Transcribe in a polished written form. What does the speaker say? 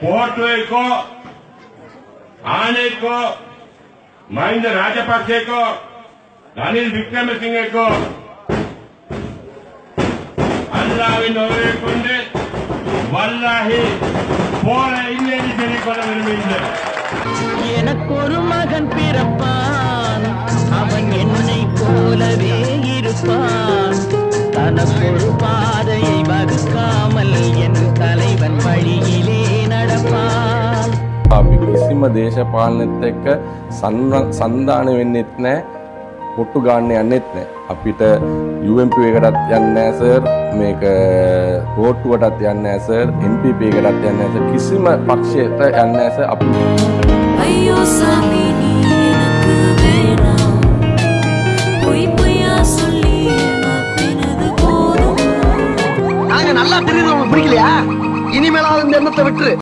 पोर्टुको आनेको महिंद राजपक्षे को रनिल विक्रमसिंहे को अल्लाविन ओरे कोंडे वल्लाहि போல இல்லைன்னு சொல்லிக் கொள்ள விரும்புகின்றேன். எனக்கு ஒரு மகன் பிறப்பான், அவன் என்னை போலவே இருப்பான். தனக்கு ஒரு பாதையை வகுக்காமல் என் தலைவன் வழியிலே நடப்பான். අපි කිසිම දේශපාලනෙත් එක්ක සන්දාන වෙන්නෙත් නැහැ, ඔට්ටු ගන්න යන්නෙත් නැහැ. අපිට UMP එකටත් යන්නේ නැහැ සර්, මේක ඕට්ටුවටත් යන්නේ නැහැ සර්, NPP එකටත් යන්නේ නැහැ සර්, කිසිම පක්ෂයකට යන්නේ නැහැ සර්. අපි ஐயோ சாமி நீ எனக்கு வேணாம், பொய் பொய்யா சொல்லி மாத்தினது போதும். நாங்க நல்லா தெரியுது உங்களுக்கு பிடிக்கலையா? இனிமேலாவது இந்த எண்ணத்தை விட்டுரு.